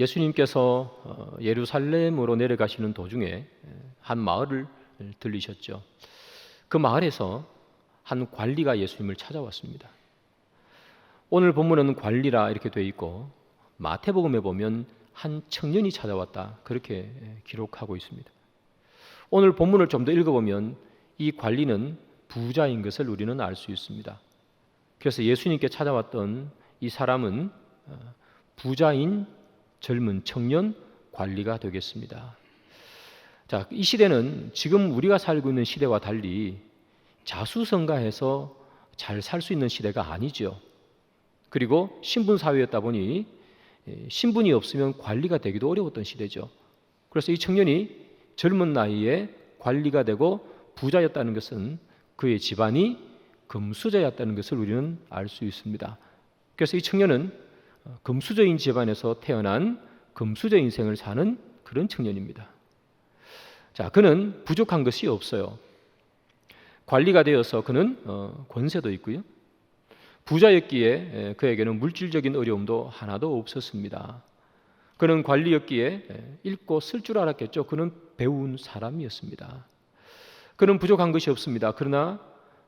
예수님께서 예루살렘으로 내려가시는 도중에 한 마을을 들리셨죠. 그 마을에서 한 관리가 예수님을 찾아왔습니다. 오늘 본문은 관리라 이렇게 되어 있고 마태복음에 보면 한 청년이 찾아왔다 그렇게 기록하고 있습니다. 오늘 본문을 좀 더 읽어보면 이 관리는 부자인 것을 우리는 알 수 있습니다. 그래서 예수님께 찾아왔던 이 사람은 부자인 젊은 청년 관리가 되겠습니다. 자, 이 시대는 지금 우리가 살고 있는 시대와 달리 자수성가해서 잘 살 수 있는 시대가 아니죠. 그리고 신분 사회였다 보니 신분이 없으면 관리가 되기도 어려웠던 시대죠. 그래서 이 청년이 젊은 나이에 관리가 되고 부자였다는 것은 그의 집안이 금수저였다는 것을 우리는 알 수 있습니다. 그래서 이 청년은 금수저인 집안에서 태어난 금수저 인생을 사는 그런 청년입니다. 자, 그는 부족한 것이 없어요. 관리가 되어서 그는 권세도 있고요. 부자였기에 그에게는 물질적인 어려움도 하나도 없었습니다. 그는 관리였기에 읽고 쓸 줄 알았겠죠. 그는 배운 사람이었습니다. 그는 부족한 것이 없습니다. 그러나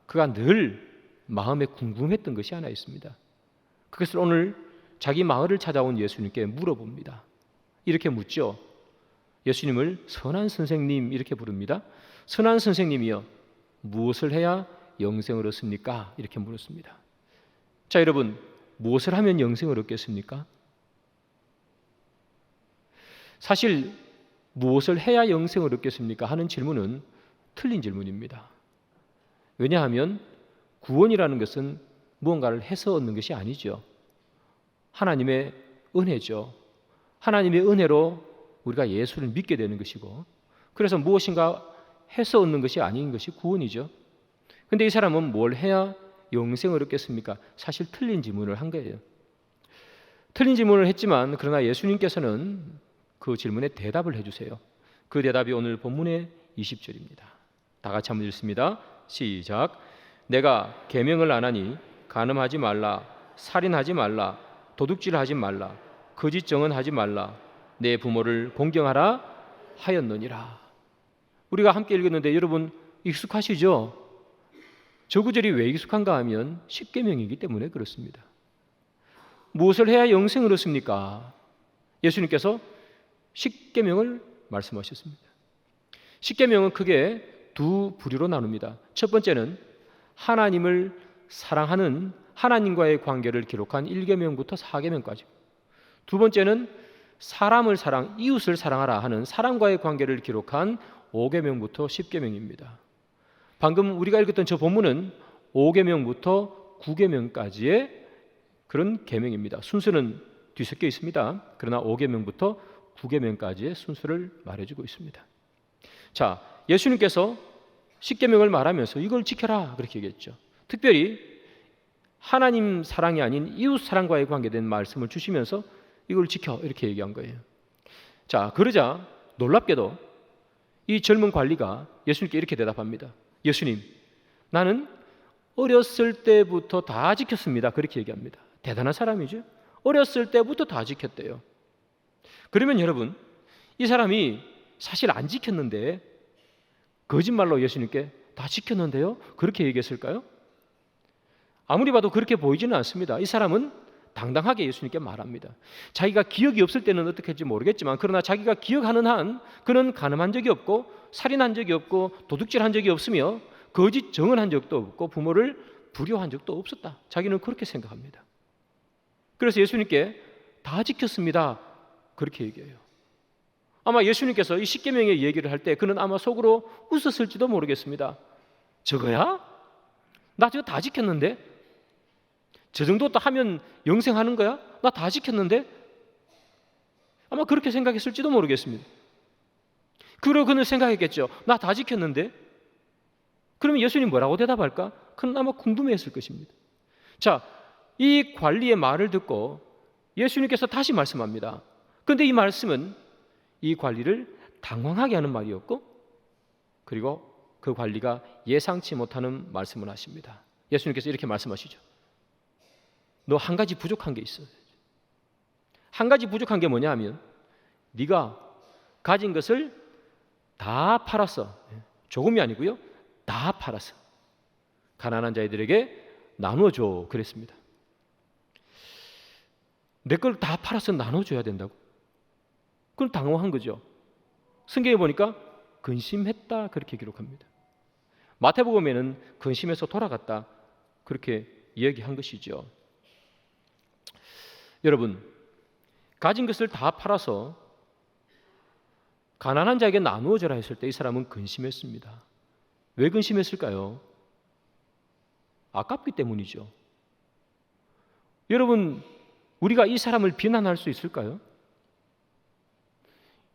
그가 늘 마음에 궁금했던 것이 하나 있습니다. 그것을 오늘 자기 마을을 찾아온 예수님께 물어봅니다. 이렇게 묻죠. 예수님을 선한 선생님 이렇게 부릅니다. 선한 선생님이여 무엇을 해야 영생을 얻습니까? 이렇게 물었습니다. 자, 여러분, 무엇을 하면 영생을 얻겠습니까? 사실 무엇을 해야 영생을 얻겠습니까? 하는 질문은 틀린 질문입니다. 왜냐하면 구원이라는 것은 무언가를 해서 얻는 것이 아니죠. 하나님의 은혜죠. 하나님의 은혜로 우리가 예수를 믿게 되는 것이고, 그래서 무엇인가 해서 얻는 것이 아닌 것이 구원이죠. 그런데 이 사람은 뭘 해야 영생을 얻겠습니까? 사실 틀린 질문을 한 거예요. 틀린 질문을 했지만 그러나 예수님께서는 그 질문에 대답을 해주세요. 그 대답이 오늘 본문의 20절입니다. 다 같이 한번 읽습니다. 시작. 내가 계명을 안 하니 간음하지 말라, 살인하지 말라, 도둑질하지 말라, 거짓 증언하지 말라, 내 부모를 공경하라 하였느니라. 우리가 함께 읽었는데 여러분 익숙하시죠? 저 구절이 왜 익숙한가 하면 십계명이기 때문에 그렇습니다. 무엇을 해야 영생을 얻습니까? 예수님께서 십계명을 말씀하셨습니다. 십계명은 크게 두 부류로 나눕니다. 첫 번째는 하나님을 사랑하는 하나님과의 관계를 기록한 1계명부터 4계명까지. 두 번째는 사람을 이웃을 사랑하라 하는 사람과의 관계를 기록한 5계명부터 10계명입니다. 방금 우리가 읽었던 저 본문은 5계명부터 9계명까지의 그런 계명입니다. 순서는 뒤섞여 있습니다. 그러나 5계명부터 9계명까지의 순서를 말해주고 있습니다. 자, 예수님께서 10계명을 말하면서 이걸 지켜라 그렇게 얘기했죠. 특별히 하나님 사랑이 아닌 이웃 사랑과의 관계된 말씀을 주시면서 이걸 지켜 이렇게 얘기한 거예요. 자, 그러자 놀랍게도 이 젊은 관리가 예수님께 이렇게 대답합니다. 예수님, 나는 어렸을 때부터 다 지켰습니다. 그렇게 얘기합니다. 대단한 사람이죠. 어렸을 때부터 다 지켰대요. 그러면 여러분, 이 사람이 사실 안 지켰는데 거짓말로 예수님께 다 지켰는데요? 그렇게 얘기했을까요? 아무리 봐도 그렇게 보이지는 않습니다. 이 사람은 당당하게 예수님께 말합니다. 자기가 기억이 없을 때는 어떻게 했지 모르겠지만 그러나 자기가 기억하는 한 그는 간음한 적이 없고 살인한 적이 없고 도둑질한 적이 없으며 거짓 증언한 적도 없고 부모를 불효한 적도 없었다. 자기는 그렇게 생각합니다. 그래서 예수님께 다 지켰습니다. 그렇게 얘기해요. 아마 예수님께서 이 십계명의 얘기를 할 때 그는 아마 속으로 웃었을지도 모르겠습니다. 저거야? 나 저거 다 지켰는데? 저 정도 또 하면 영생하는 거야? 나 다 지켰는데? 아마 그렇게 생각했을지도 모르겠습니다. 그리고 그는 생각했겠죠. 나 다 지켰는데? 그러면 예수님 뭐라고 대답할까? 그는 아마 궁금해했을 것입니다. 자, 이 관리의 말을 듣고 예수님께서 다시 말씀합니다. 그런데 이 말씀은 이 관리를 당황하게 하는 말이었고 그리고 그 관리가 예상치 못하는 말씀을 하십니다. 예수님께서 이렇게 말씀하시죠. 너 한 가지 부족한 게 있어. 한 가지 부족한 게 뭐냐 하면 네가 가진 것을 다 팔았어. 조금이 아니고요. 다 팔았어. 가난한 자들에게 나눠줘 그랬습니다. 내 걸 다 팔아서 나눠줘야 된다고? 그건 당황한 거죠. 성경에 보니까 근심했다 그렇게 기록합니다. 마태복음에는 근심해서 돌아갔다 그렇게 이야기한 것이죠. 여러분, 가진 것을 다 팔아서 가난한 자에게 나누어져라 했을 때 이 사람은 근심했습니다. 왜 근심했을까요? 아깝기 때문이죠. 여러분, 우리가 이 사람을 비난할 수 있을까요?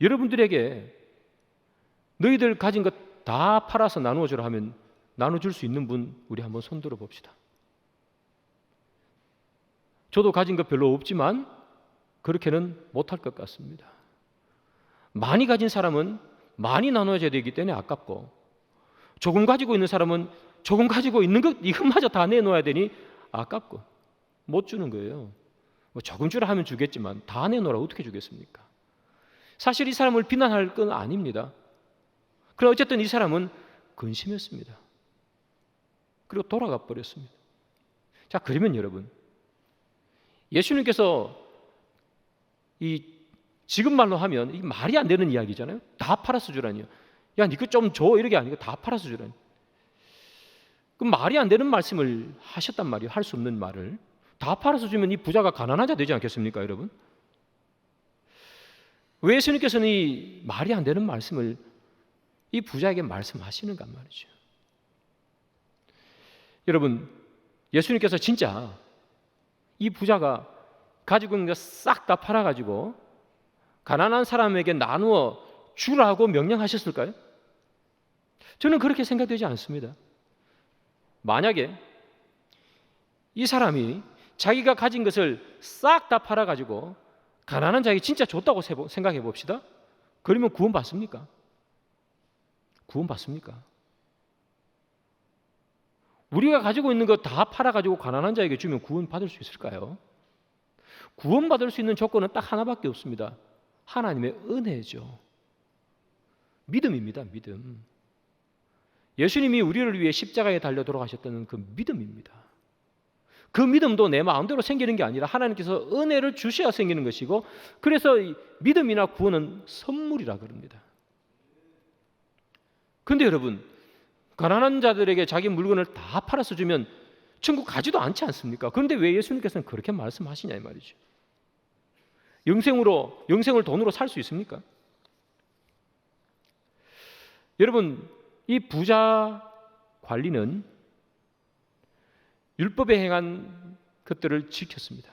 여러분들에게 너희들 가진 것 다 팔아서 나누어주라 하면 나눠줄 수 있는 분 우리 한번 손들어 봅시다. 저도 가진 것 별로 없지만 그렇게는 못할 것 같습니다. 많이 가진 사람은 많이 나눠줘야 되기 때문에 아깝고, 조금 가지고 있는 사람은 조금 가지고 있는 것 이것마저 다 내놓아야 되니 아깝고 못 주는 거예요. 뭐 조금 주라 하면 주겠지만 다 내놓으라 어떻게 주겠습니까? 사실 이 사람을 비난할 건 아닙니다. 그러나 어쨌든 이 사람은 근심했습니다. 그리고 돌아가 버렸습니다. 자, 그러면 여러분, 예수님께서 이 지금 말로 하면 이 말이 안 되는 이야기잖아요. 다 팔아서 주라니요. 야, 니거 좀 줘 이렇게 아니고 다 팔아서 주라니. 그럼 말이 안 되는 말씀을 하셨단 말이에요. 할 수 없는 말을. 다 팔아서 주면 이 부자가 가난한 자 되지 않겠습니까, 여러분? 왜 예수님께서는 이 말이 안 되는 말씀을 이 부자에게 말씀하시는가 말이죠. 여러분, 예수님께서 진짜 이 부자가 가지고 있는 거 싹 다 팔아가지고 가난한 사람에게 나누어 주라고 명령하셨을까요? 저는 그렇게 생각되지 않습니다. 만약에 이 사람이 자기가 가진 것을 싹 다 팔아가지고 가난한 자에게 진짜 줬다고 생각해 봅시다. 그러면 구원 받습니까? 구원 받습니까? 우리가 가지고 있는 거 다 팔아가지고 가난한 자에게 주면 구원 받을 수 있을까요? 구원 받을 수 있는 조건은 딱 하나밖에 없습니다. 하나님의 은혜죠. 믿음입니다. 믿음. 예수님이 우리를 위해 십자가에 달려 돌아가셨다는 그 믿음입니다. 그 믿음도 내 마음대로 생기는 게 아니라 하나님께서 은혜를 주셔야 생기는 것이고, 그래서 믿음이나 구원은 선물이라 그럽니다. 그런데 여러분, 가난한 자들에게 자기 물건을 다 팔아서 주면 천국 가지도 않지 않습니까? 그런데 왜 예수님께서는 그렇게 말씀하시냐 이 말이죠. 영생을 돈으로 살 수 있습니까? 여러분, 이 부자 관리는 율법에 행한 것들을 지켰습니다.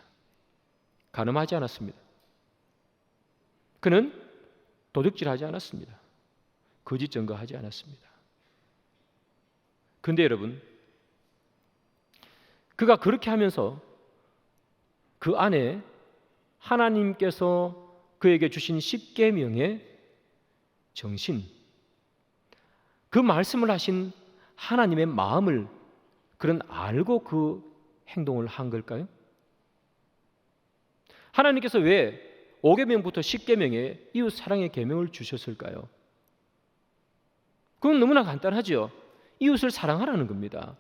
간음하지 않았습니다. 그는 도둑질하지 않았습니다. 거짓 증거하지 않았습니다. 그런데 여러분, 그가 그렇게 하면서 그 안에 하나님께서 그에게 주신 십계명의 정신, 그 말씀을 하신 하나님의 마음을 그는 알고 그 행동을 한 걸까요? 하나님께서 왜 5계명부터 10계명에 이웃 사랑의 계명을 주셨을까요? 그건 너무나 간단하죠. 이웃을 사랑하라는 겁니다.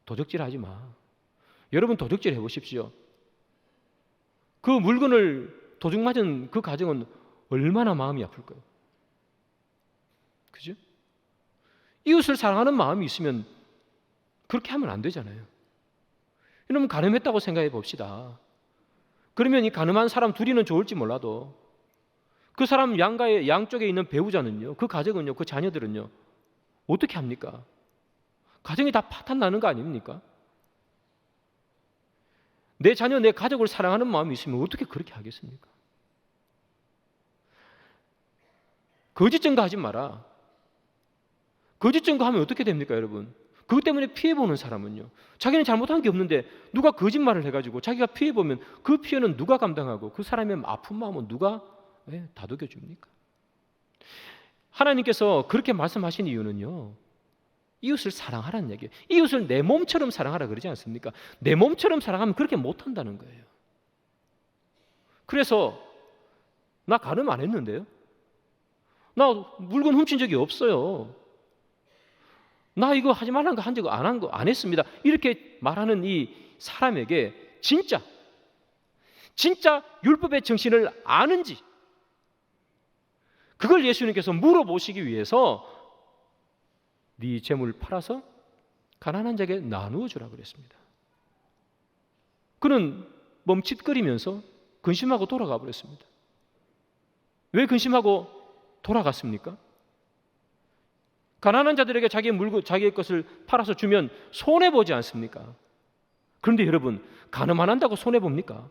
도둑질하지 마. 여러분, 도둑질 해보십시오. 그 물건을 도둑 맞은 그 가정은 얼마나 마음이 아플까요? 그죠? 이웃을 사랑하는 마음이 있으면 그렇게 하면 안 되잖아요. 여러분, 간음했다고 생각해 봅시다. 그러면 이 간음한 사람 둘이는 좋을지 몰라도 그 사람 양쪽에 있는 배우자는요, 그 가정은요, 그 자녀들은요, 어떻게 합니까? 가정이 다 파탄 나는 거 아닙니까? 내 자녀, 내 가족을 사랑하는 마음이 있으면 어떻게 그렇게 하겠습니까? 거짓 증거하지 마라. 거짓 증거하면 어떻게 됩니까, 여러분? 그것 때문에 피해보는 사람은요, 자기는 잘못한 게 없는데 누가 거짓말을 해가지고 자기가 피해보면 그 피해는 누가 감당하고 그 사람의 아픈 마음은 누가 다독여줍니까? 하나님께서 그렇게 말씀하신 이유는요, 이웃을 사랑하라는 얘기예요. 이웃을 내 몸처럼 사랑하라 그러지 않습니까? 내 몸처럼 사랑하면 그렇게 못한다는 거예요. 그래서 나 간음 안 했는데요. 나 물건 훔친 적이 없어요. 나 이거 하지 말라는 거 한 적 안 했습니다. 이렇게 말하는 이 사람에게 진짜 율법의 정신을 아는지 그걸 예수님께서 물어보시기 위해서 네 재물 팔아서 가난한 자에게 나누어 주라 그랬습니다. 그는 멈칫거리면서 근심하고 돌아가 버렸습니다. 왜 근심하고 돌아갔습니까? 가난한 자들에게 자기의 것을 팔아서 주면 손해보지 않습니까? 그런데 여러분, 간음 안 한다고 손해봅니까?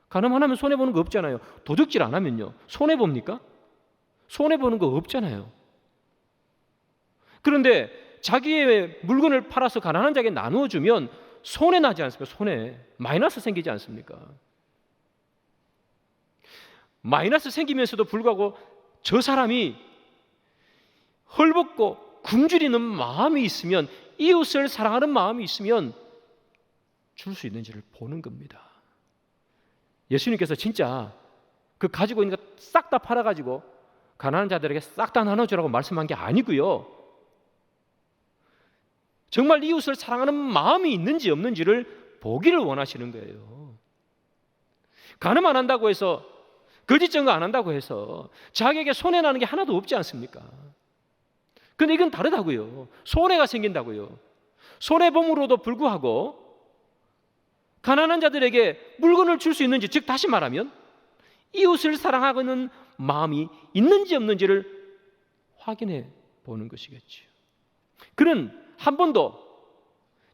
간음 안 하면 손해보는 거 없잖아요. 도둑질 안 하면요, 손해봅니까? 손해보는 거 없잖아요. 그런데 자기의 물건을 팔아서 가난한 자에게 나누어 주면 손해 나지 않습니까? 손해, 마이너스 생기지 않습니까? 마이너스 생기면서도 불구하고 저 사람이 헐벗고 굶주리는 마음이 있으면, 이웃을 사랑하는 마음이 있으면 줄 수 있는지를 보는 겁니다. 예수님께서 진짜 그 가지고 있는 거 싹 다 팔아가지고 가난한 자들에게 싹 다 나눠주라고 말씀한 게 아니고요, 정말 이웃을 사랑하는 마음이 있는지 없는지를 보기를 원하시는 거예요. 간음 안 한다고 해서, 거짓 증거 안 한다고 해서 자기에게 손해나는 게 하나도 없지 않습니까? 그런데 이건 다르다고요. 손해가 생긴다고요. 손해봄으로도 불구하고 가난한 자들에게 물건을 줄 수 있는지, 즉 다시 말하면 이웃을 사랑하는 마음이 있는지 없는지를 확인해 보는 것이겠죠. 그는 한 번도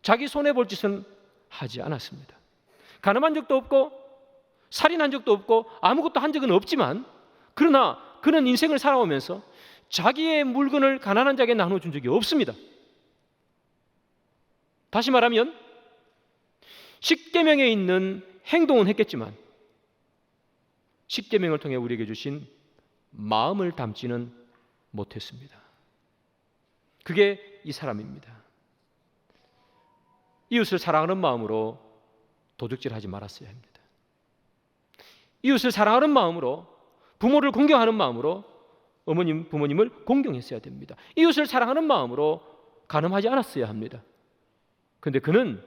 자기 손해볼 짓은 하지 않았습니다. 간음한 적도 없고 살인한 적도 없고 아무것도 한 적은 없지만, 그러나 그는 인생을 살아오면서 자기의 물건을 가난한 자에게 나눠준 적이 없습니다. 다시 말하면 십계명에 있는 행동은 했겠지만 십계명을 통해 우리에게 주신 마음을 담지는 못했습니다. 그게 이 사람입니다. 이웃을 사랑하는 마음으로 도둑질하지 말았어야 합니다. 이웃을 사랑하는 마음으로, 부모를 공경하는 마음으로 부모님을 공경했어야 됩니다. 이웃을 사랑하는 마음으로 간음하지 않았어야 합니다. 그런데 그는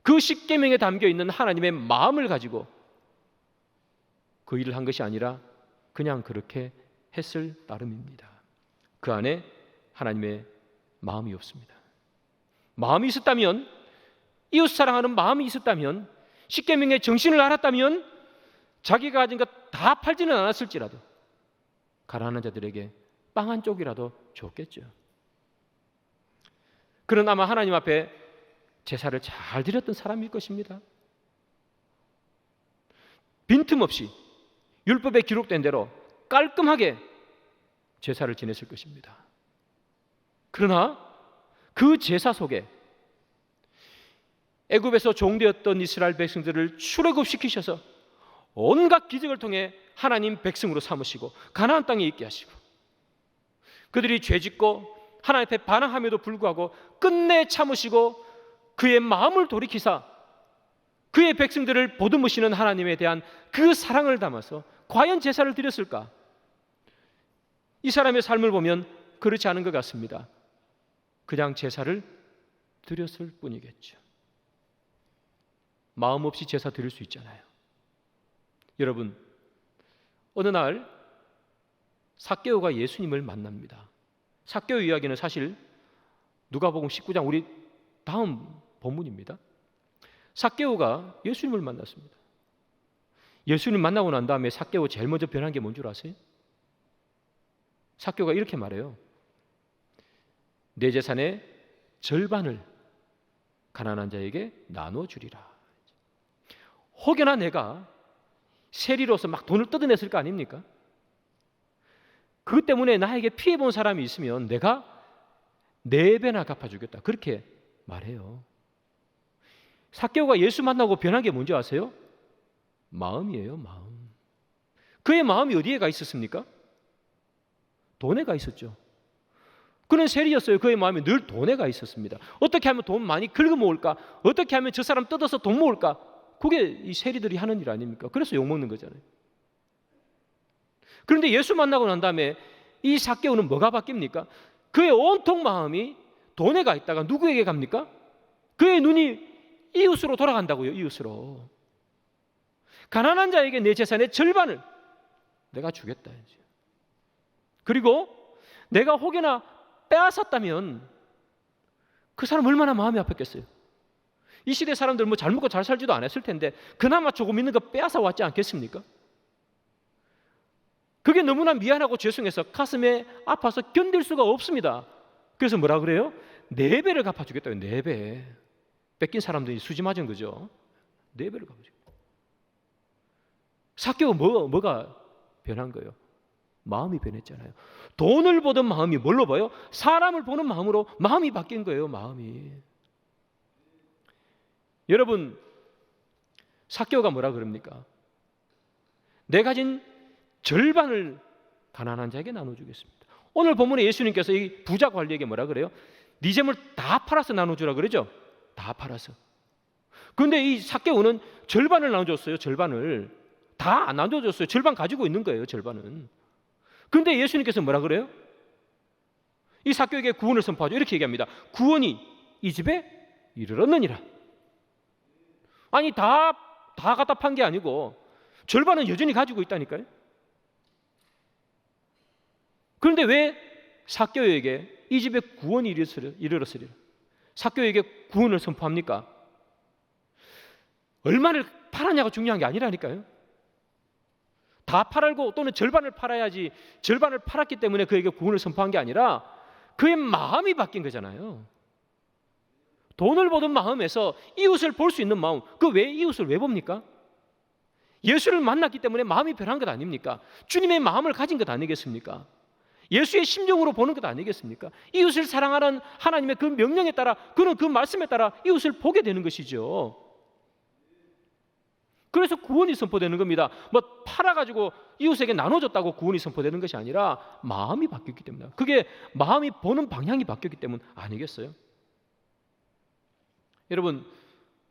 그 십계명에 담겨 있는 하나님의 마음을 가지고 그 일을 한 것이 아니라 그냥 그렇게 했을 따름입니다. 그 안에 하나님의 마음이 없습니다. 마음이 있었다면, 이웃 사랑하는 마음이 있었다면, 십계명의 정신을 알았다면 자기가 가진 것 다 팔지는 않았을지라도 가난한 자들에게 빵 한 쪽이라도 줬겠죠. 그는 아마 하나님 앞에 제사를 잘 드렸던 사람일 것입니다. 빈틈없이 율법에 기록된 대로 깔끔하게 제사를 지냈을 것입니다. 그러나 그 제사 속에 애굽에서 종되었던 이스라엘 백성들을 출애굽시키셔서 온갖 기적을 통해 하나님 백성으로 삼으시고 가나안 땅에 있게 하시고, 그들이 죄짓고 하나님 앞에 반항함에도 불구하고 끝내 참으시고 그의 마음을 돌이키사 그의 백성들을 보듬으시는 하나님에 대한 그 사랑을 담아서 과연 제사를 드렸을까? 이 사람의 삶을 보면 그렇지 않은 것 같습니다. 그냥 제사를 드렸을 뿐이겠죠. 마음 없이 제사 드릴 수 있잖아요. 여러분, 어느 날 삭개오가 예수님을 만납니다. 삭개오 이야기는 사실 누가복음 19장 우리 다음 본문입니다. 삭개오가 예수님을 만났습니다. 예수님 만나고 난 다음에 삭개오 제일 먼저 변한 게 뭔 줄 아세요? 삭개오가 이렇게 말해요. 내 재산의 절반을 가난한 자에게 나눠 주리라. 혹여나 내가 세리로서 막 돈을 뜯어냈을 거 아닙니까? 그것 때문에 나에게 피해본 사람이 있으면 내가 4배나 갚아주겠다, 그렇게 말해요. 삭개오가 예수 만나고 변한 게 뭔지 아세요? 마음이에요, 마음. 그의 마음이 어디에 가 있었습니까? 돈에 가 있었죠. 그는 세리였어요. 그의 마음이 늘 돈에 가 있었습니다. 어떻게 하면 돈 많이 긁어모을까? 어떻게 하면 저 사람 뜯어서 돈 모을까? 그게 이 세리들이 하는 일 아닙니까? 그래서 욕먹는 거잖아요. 그런데 예수 만나고 난 다음에 이 삭개오는 뭐가 바뀝니까? 그의 온통 마음이 돈에 가 있다가 누구에게 갑니까? 그의 눈이 이웃으로 돌아간다고요. 이웃으로. 가난한 자에게 내 재산의 절반을 내가 주겠다. 그리고 내가 혹여나 빼앗았다면 그 사람 얼마나 마음이 아팠겠어요. 이 시대 사람들 뭐 잘 먹고 잘 살지도 않았을 텐데 그나마 조금 있는 거 빼앗아 왔지 않겠습니까? 그게 너무나 미안하고 죄송해서 가슴에 아파서 견딜 수가 없습니다. 그래서 뭐라 그래요? 4배를 갚아주겠다고요. 4배. 뺏긴 사람들이 수지 맞은 거죠. 4배를 갚아주겠다. 삭개오 뭐가 변한 거예요? 마음이 변했잖아요. 돈을 보던 마음이 뭘로 봐요? 사람을 보는 마음으로 마음이 바뀐 거예요. 마음이. 여러분, 삭개오가 뭐라 그럽니까? 내 가진 절반을 가난한 자에게 나눠주겠습니다. 오늘 본문에 예수님께서 이 부자 관리에게 뭐라 그래요? 네 재물 다 팔아서 나눠주라 그러죠? 다 팔아서. 그런데 이 삭개오는 절반을 나눠줬어요. 절반을 다 안 나눠줬어요. 절반 가지고 있는 거예요. 절반은. 그런데 예수님께서 뭐라 그래요? 이 삭개오에게 구원을 선포하죠. 이렇게 얘기합니다. 구원이 이 집에 이르렀느니라. 아니 다 갖다 판 게 아니고 절반은 여전히 가지고 있다니까요. 그런데 왜 삭개오에게 이 집에 구원이 이르렀으리라? 삭개오에게 구원을 선포합니까? 얼마를 팔았냐가 중요한 게 아니라니까요. 다 팔고 또는 절반을 팔아야지, 절반을 팔았기 때문에 그에게 구원을 선포한 게 아니라 그의 마음이 바뀐 거잖아요. 돈을 보던 마음에서 이웃을 볼 수 있는 마음. 그 왜 이웃을 왜 봅니까? 예수를 만났기 때문에 마음이 변한 것 아닙니까? 주님의 마음을 가진 것 아니겠습니까? 예수의 심정으로 보는 것 아니겠습니까? 이웃을 사랑하는 하나님의 그 명령에 따라, 그는 그 말씀에 따라 이웃을 보게 되는 것이죠. 그래서 구원이 선포되는 겁니다. 뭐 팔아가지고 이웃에게 나눠줬다고 구원이 선포되는 것이 아니라 마음이 바뀌었기 때문에, 그게 마음이 보는 방향이 바뀌었기 때문 아니겠어요? 여러분,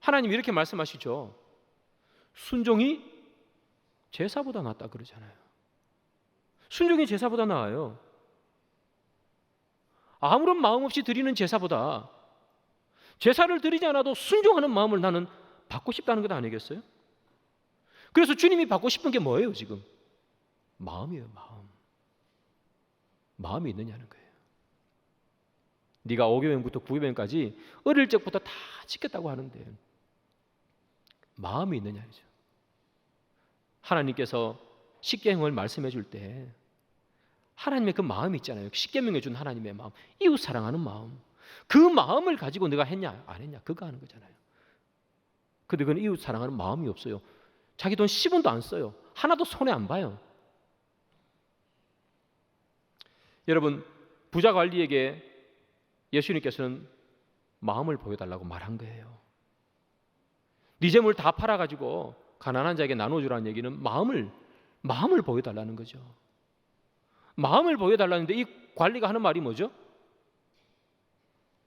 하나님이 이렇게 말씀하시죠. 순종이 제사보다 낫다 그러잖아요. 순종이 제사보다 나아요. 아무런 마음 없이 드리는 제사보다 제사를 드리지 않아도 순종하는 마음을 나는 받고 싶다는 것 아니겠어요? 그래서 주님이 받고 싶은 게 뭐예요 지금? 마음이에요. 마음이 있느냐는 거예요. 네가 5교명부터 9교명까지 어릴 적부터 다 지켰다고 하는데 마음이 있느냐죠. 하나님께서 십계명을 말씀해 줄 때 하나님의 그 마음이 있잖아요. 십계명에 준 하나님의 마음, 이웃 사랑하는 마음, 그 마음을 가지고 내가 했냐 안 했냐 그거 하는 거잖아요. 근데 그건 이웃 사랑하는 마음이 없어요. 자기 돈 10원도 안 써요. 하나도 손에 안 봐요. 여러분, 부자 관리에게 예수님께서는 마음을 보여달라고 말한 거예요. 네 재물 다 팔아가지고 가난한 자에게 나눠주라는 얘기는 마음을 보여달라는 거죠. 마음을 보여달라는데 이 관리가 하는 말이 뭐죠?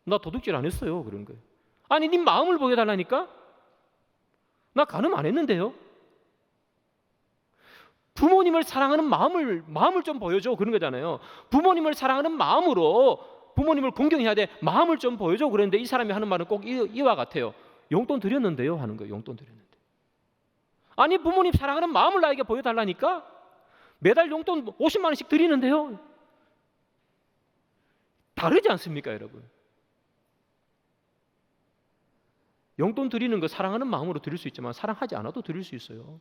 나 도둑질 안 했어요. 그런 거예요. 아니, 네 마음을 보여달라니까? 나 간음 안 했는데요. 부모님을 사랑하는 마음을 좀 보여줘. 그런 거잖아요. 부모님을 사랑하는 마음으로 부모님을 공경해야 돼. 마음을 좀 보여줘. 그랬는데 이 사람이 하는 말은 꼭 이와 같아요. 용돈 드렸는데요 하는 거예요. 용돈 드렸는데. 아니, 부모님 사랑하는 마음을 나에게 보여달라니까? 매달 용돈 50만 원씩 드리는데요. 다르지 않습니까, 여러분? 용돈 드리는 거 사랑하는 마음으로 드릴 수 있지만 사랑하지 않아도 드릴 수 있어요.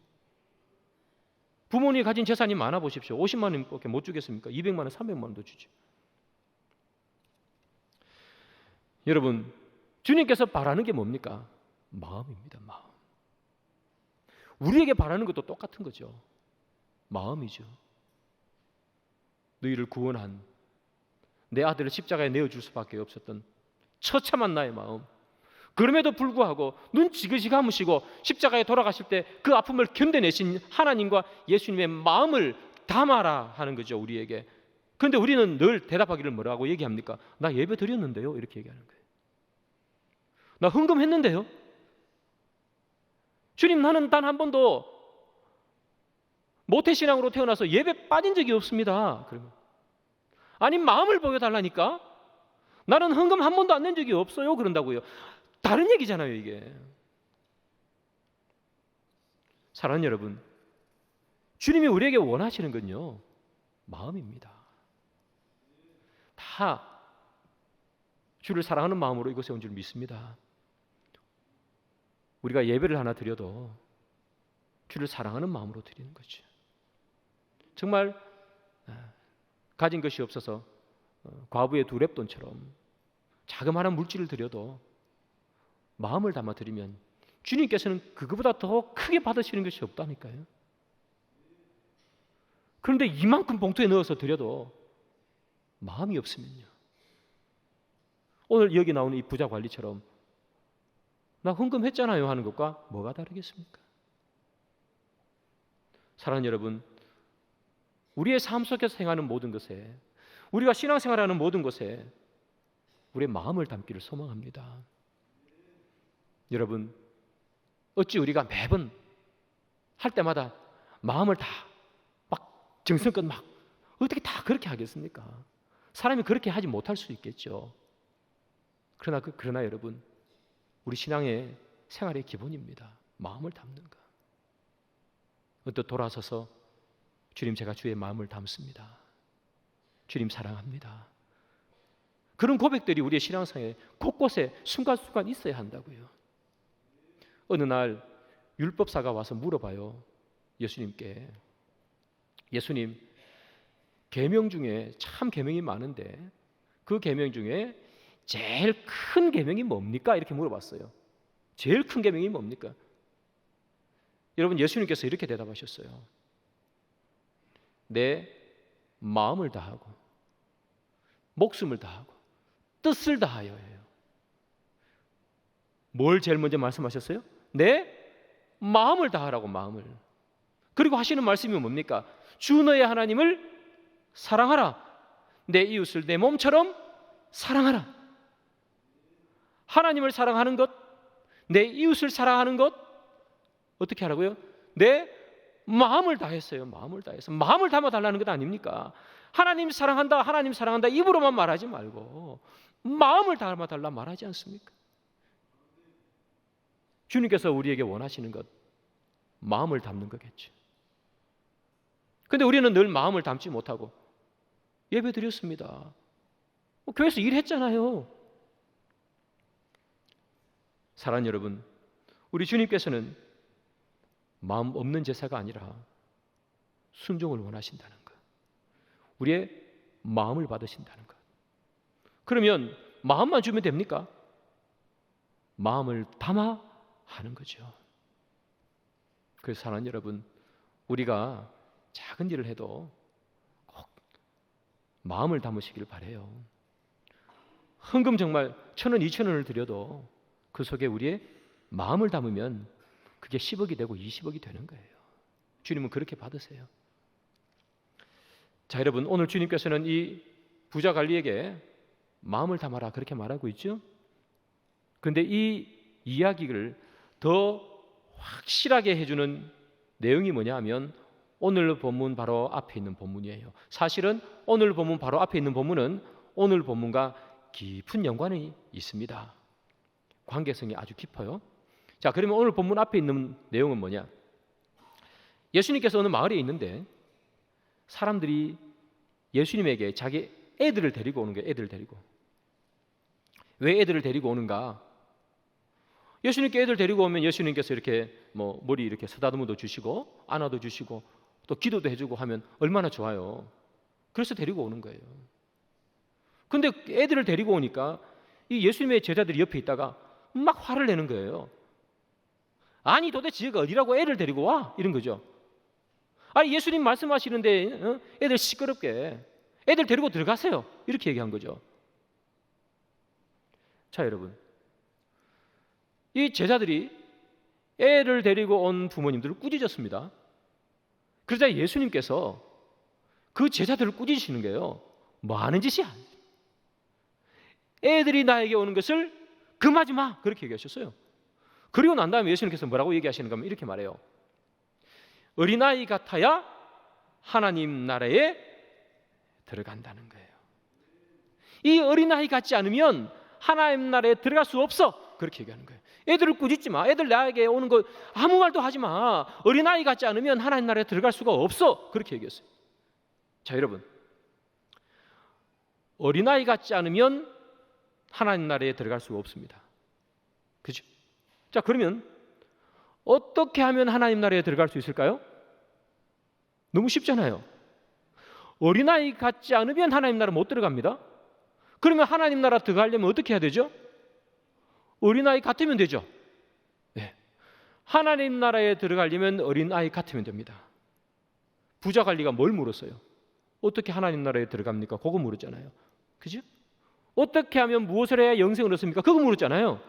부모님이 가진 재산이 많아 보십시오. 50만 원밖에 못 주겠습니까? 200만 원, 300만 원도 주죠. 여러분, 주님께서 바라는 게 뭡니까? 마음입니다. 마음. 우리에게 바라는 것도 똑같은 거죠. 마음이죠. 너희를 구원한 내 아들을 십자가에 내어줄 수밖에 없었던 처참한 나의 마음. 그럼에도 불구하고 눈 지그시 감으시고 십자가에 돌아가실 때 그 아픔을 견뎌내신 하나님과 예수님의 마음을 담아라 하는 거죠, 우리에게. 그런데 우리는 늘 대답하기를 뭐라고 얘기합니까? 나 예배 드렸는데요. 이렇게 얘기하는 거예요. 나 헌금했는데요. 주님, 나는 단 한 번도 모태신앙으로 태어나서 예배 빠진 적이 없습니다. 그러면 아니, 마음을 보여달라니까. 나는 헌금 한 번도 안 낸 적이 없어요. 그런다고요. 다른 얘기잖아요, 이게. 사랑하는 여러분, 주님이 우리에게 원하시는 건요, 마음입니다. 다 주를 사랑하는 마음으로 이곳에 온 줄 믿습니다. 우리가 예배를 하나 드려도 주를 사랑하는 마음으로 드리는 거죠. 정말 가진 것이 없어서 과부의 두 렙돈처럼 자그마한 물질을 드려도 마음을 담아 드리면 주님께서는 그거보다 더 크게 받으시는 것이 없다니까요. 그런데 이만큼 봉투에 넣어서 드려도 마음이 없으면요, 오늘 여기 나오는 이 부자 관리처럼 나 헌금했잖아요 하는 것과 뭐가 다르겠습니까? 사랑하는 여러분, 우리의 삶 속에서 행하는 모든 것에, 우리가 신앙생활하는 모든 것에 우리의 마음을 담기를 소망합니다. 여러분, 어찌 우리가 매번 할 때마다 마음을 다 막 정성껏 막 어떻게 다 그렇게 하겠습니까? 사람이 그렇게 하지 못할 수 있겠죠. 그러나 여러분, 우리 신앙의 생활의 기본입니다. 마음을 담는 것. 언뜻 돌아서서 주님, 제가 주의 마음을 담습니다. 주님, 사랑합니다. 그런 고백들이 우리의 신앙생활에 곳곳에 순간순간 있어야 한다고요. 어느 날 율법사가 와서 물어봐요, 예수님께. 예수님, 계명 중에 참 계명이 많은데 그 계명 중에 제일 큰 계명이 뭡니까? 이렇게 물어봤어요. 제일 큰 계명이 뭡니까? 여러분, 예수님께서 이렇게 대답하셨어요. 내 마음을 다하고 목숨을 다하고 뜻을 다하여예요. 뭘 제일 먼저 말씀하셨어요? 내 마음을 다하라고, 마음을. 그리고 하시는 말씀이 뭡니까? 주 너의 하나님을 사랑하라. 내 이웃을 내 몸처럼 사랑하라. 하나님을 사랑하는 것, 내 이웃을 사랑하는 것, 어떻게 하라고요? 내 마음을 다했어요. 마음을 다해서. 마음을 담아달라는 것 아닙니까? 하나님 사랑한다, 하나님 사랑한다 입으로만 말하지 말고 마음을 담아달라 말하지 않습니까? 주님께서 우리에게 원하시는 것, 마음을 담는 거겠죠. 근데 우리는 늘 마음을 담지 못하고 예배 드렸습니다. 교회에서 일했잖아요. 사랑하는 여러분, 우리 주님께서는 마음 없는 제사가 아니라 순종을 원하신다는 것, 우리의 마음을 받으신다는 것. 그러면 마음만 주면 됩니까? 마음을 담아 하는 거죠. 그래서 사랑하는 여러분, 우리가 작은 일을 해도 꼭 마음을 담으시길 바라요. 헌금 정말 1,000원, 2,000원을 드려도 그 속에 우리의 마음을 담으면 그게 10억이 되고 20억이 되는 거예요. 주님은 그렇게 받으세요. 자, 여러분, 오늘 주님께서는 이 부자 관리에게 마음을 담아라 그렇게 말하고 있죠. 그런데 이 이야기를 더 확실하게 해주는 내용이 뭐냐 하면 오늘 본문 바로 앞에 있는 본문이에요. 사실은 오늘 본문 바로 앞에 있는 본문은 오늘 본문과 깊은 연관이 있습니다. 관계성이 아주 깊어요. 자, 그러면 오늘 본문 앞에 있는 내용은 뭐냐? 예수님께서 어느 마을에 있는데 사람들이 예수님에게 자기 애들을 데리고 오는 거예요. 애들을 데리고. 왜 애들을 데리고 오는가? 예수님께 애들 데리고 오면 예수님께서 이렇게 머리 이렇게 쓰다듬어도 주시고 안아도 주시고 또 기도도 해주고 하면 얼마나 좋아요. 그래서 데리고 오는 거예요. 근데 애들을 데리고 오니까 이 예수님의 제자들이 옆에 있다가 막 화를 내는 거예요. 아니, 도대체 얘가 어디라고 애를 데리고 와? 이런 거죠. 아니, 예수님 말씀하시는데 애들 시끄럽게 애들 데리고 들어가세요. 이렇게 얘기한 거죠. 자, 여러분, 이 제자들이 애를 데리고 온 부모님들을 꾸짖었습니다. 그러자 예수님께서 그 제자들을 꾸짖으시는 거예요. 뭐 하는 짓이야? 애들이 나에게 오는 것을 금하지 마. 그렇게 얘기하셨어요. 그리고 난 다음에 예수님께서 뭐라고 얘기하시는가 하면 이렇게 말해요. 어린아이 같아야 하나님 나라에 들어간다는 거예요. 이 어린아이 같지 않으면 하나님 나라에 들어갈 수 없어. 그렇게 얘기하는 거예요. 애들을 꾸짖지 마. 애들 나에게 오는 거 아무 말도 하지 마. 어린아이 같지 않으면 하나님 나라에 들어갈 수가 없어. 그렇게 얘기했어요. 자, 여러분, 어린아이 같지 않으면 하나님 나라에 들어갈 수가 없습니다. 그죠? 자, 그러면 어떻게 하면 하나님 나라에 들어갈 수 있을까요? 너무 쉽잖아요. 어린아이 같지 않으면 하나님 나라 못 들어갑니다. 그러면 하나님 나라 들어가려면 어떻게 해야 되죠? 어린아이 같으면 되죠. 네. 하나님 나라에 들어가려면 어린아이 같으면 됩니다. 부자 관리가 뭘 물었어요? 어떻게 하나님 나라에 들어갑니까? 그거 물었잖아요. 그죠? 어떻게 하면 무엇을 해야 영생을 얻습니까? 그거 물었잖아요.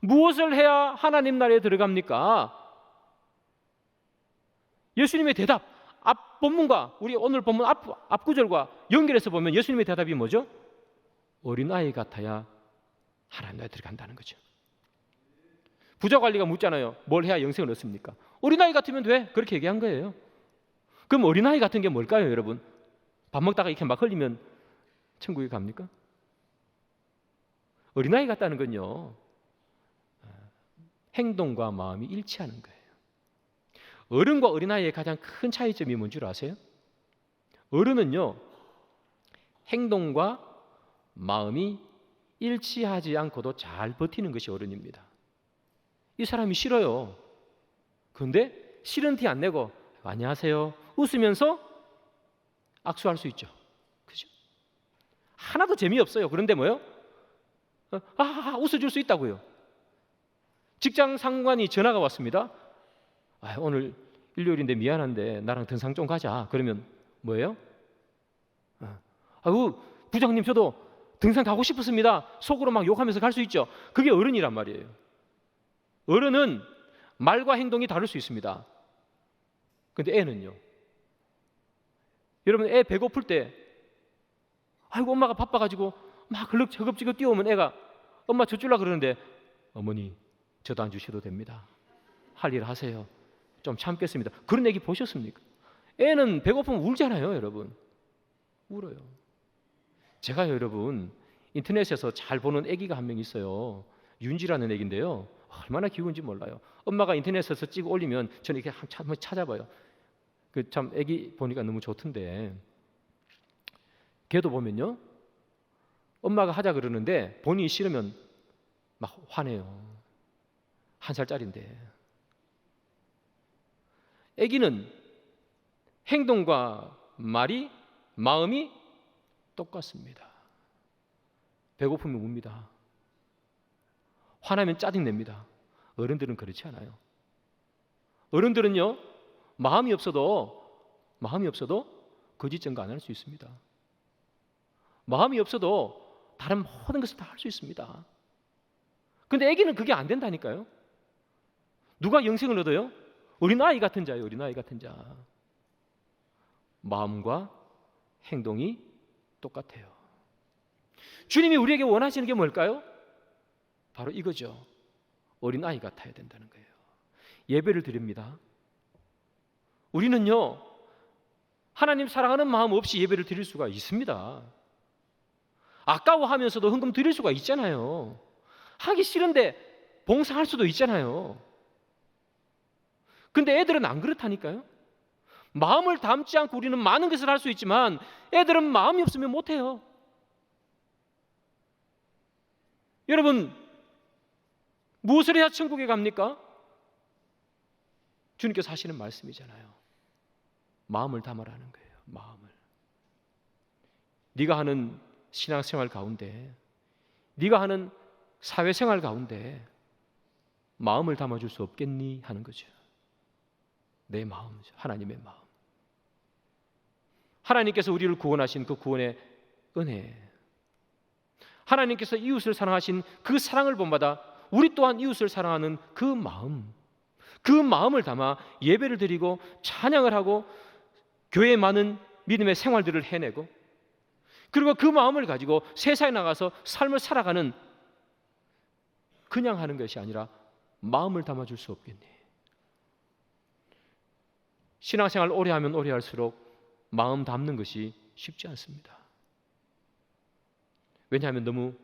무엇을 해야 하나님 나라에 들어갑니까? 예수님의 대답, 앞 본문과 우리 오늘 본문 앞 구절과 연결해서 보면 예수님의 대답이 뭐죠? 어린아이 같아야 하나님 나라에 들어간다는 거죠. 부자 관리가 묻잖아요. 뭘 해야 영생을 얻습니까? 어린아이 같으면 돼. 그렇게 얘기한 거예요. 그럼 어린아이 같은 게 뭘까요, 여러분? 밥 먹다가 이렇게 막 흘리면 천국에 갑니까? 어린아이 같다는 건요, 행동과 마음이 일치하는 거예요. 어른과 어린아이의 가장 큰 차이점이 뭔 줄 아세요? 어른은요, 행동과 마음이 일치하지 않고도 잘 버티는 것이 어른입니다. 이 사람이 싫어요. 그런데 싫은 티 안 내고 안녕하세요 웃으면서 악수할 수 있죠. 그죠? 하나도 재미없어요. 그런데 뭐요? 웃어줄 수 있다고요. 직장 상관이 전화가 왔습니다. 오늘 일요일인데 미안한데 나랑 등산 좀 가자. 그러면 뭐예요? 부장님 저도 등산 가고 싶었습니다. 속으로 막 욕하면서 갈 수 있죠. 그게 어른이란 말이에요. 어른은 말과 행동이 다를 수 있습니다. 근데 애는요. 여러분, 애 배고플 때 엄마가 바빠가지고 막 허겁지겁 뛰어오면 애가 엄마 저 줄라 그러는데 어머니 저도 안 주셔도 됩니다. 할 일 하세요. 좀 참겠습니다. 그런 애기 보셨습니까? 애는 배고프면 울잖아요, 여러분. 울어요. 제가 여러분 인터넷에서 잘 보는 애기가 한 명 있어요. 윤지라는 애기인데요. 얼마나 귀여운지 몰라요. 엄마가 인터넷에서 찍어 올리면 저는 이렇게 한번 찾아봐요. 그 참 애기 보니까 너무 좋던데. 걔도 보면요, 엄마가 하자 그러는데 본인이 싫으면 막 화내요. 1살짜리인데. 애기는 행동과 말이 마음이 똑같습니다. 배고프면 웁니다. 화나면 짜증냅니다. 어른들은 그렇지 않아요. 어른들은요, 마음이 없어도 거짓 증거 안 할 수 있습니다. 마음이 없어도 다른 모든 것을 다 할 수 있습니다. 근데 애기는 그게 안 된다니까요. 누가 영생을 얻어요? 어린아이 같은 자예요. 어린아이 같은 자. 마음과 행동이 똑같아요. 주님이 우리에게 원하시는 게 뭘까요? 바로 이거죠. 어린아이 같아야 된다는 거예요. 예배를 드립니다. 우리는요, 하나님 사랑하는 마음 없이 예배를 드릴 수가 있습니다. 아까워하면서도 헌금 드릴 수가 있잖아요. 하기 싫은데 봉사할 수도 있잖아요. 근데 애들은 안 그렇다니까요. 마음을 담지 않고 우리는 많은 것을 할 수 있지만 애들은 마음이 없으면 못해요. 여러분, 무엇을 해야 천국에 갑니까? 주님께서 하시는 말씀이잖아요. 마음을 담으라는 거예요. 마음을. 네가 하는 신앙생활 가운데, 네가 하는 사회생활 가운데 마음을 담아줄 수 없겠니? 하는 거죠. 내 마음, 하나님의 마음. 하나님께서 우리를 구원하신 그 구원의 은혜, 하나님께서 이웃을 사랑하신 그 사랑을 본받아 우리 또한 이웃을 사랑하는 그 마음을 담아 예배를 드리고 찬양을 하고 교회에 많은 믿음의 생활들을 해내고, 그리고 그 마음을 가지고 세상에 나가서 삶을 살아가는 그냥 하는 것이 아니라 마음을 담아줄 수 없겠니? 신앙생활 오래 하면 오래 할수록 마음 담는 것이 쉽지 않습니다. 왜냐하면 너무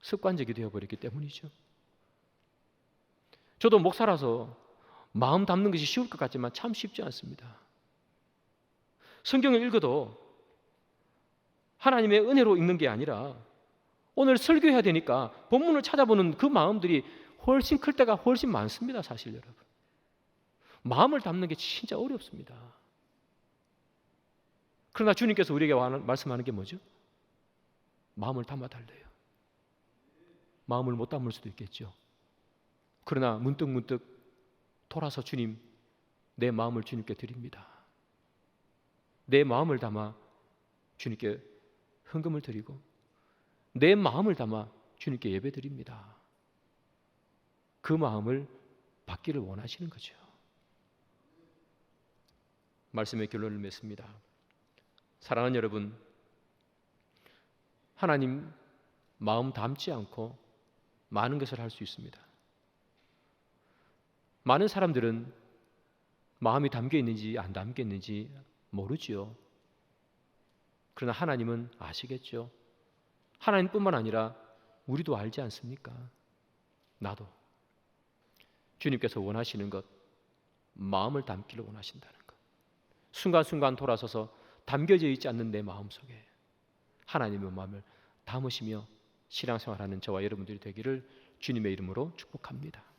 습관적이 되어버렸기 때문이죠. 저도 목사라서 마음 담는 것이 쉬울 것 같지만 참 쉽지 않습니다. 성경을 읽어도 하나님의 은혜로 읽는 게 아니라 오늘 설교해야 되니까 본문을 찾아보는 그 마음들이 훨씬 클 때가 훨씬 많습니다. 사실 여러분. 마음을 담는 게 진짜 어렵습니다. 그러나 주님께서 우리에게 말씀하는 게 뭐죠? 마음을 담아달래요. 마음을 못 담을 수도 있겠죠. 그러나 문득문득 돌아서 주님, 내 마음을 주님께 드립니다. 내 마음을 담아 주님께 헌금을 드리고 내 마음을 담아 주님께 예배 드립니다. 그 마음을 받기를 원하시는 거죠. 말씀의 결론을 맺습니다. 사랑하는 여러분, 하나님 마음 담지 않고 많은 것을 할 수 있습니다. 많은 사람들은 마음이 담겨 있는지 안 담겨 있는지 모르지요. 그러나 하나님은 아시겠죠. 하나님뿐만 아니라 우리도 알지 않습니까? 나도. 주님께서 원하시는 것, 마음을 담기를 원하신다는 것. 순간순간 돌아서서 담겨져 있지 않는 내 마음속에 하나님의 마음을 담으시며 신앙생활하는 저와 여러분들이 되기를 주님의 이름으로 축복합니다.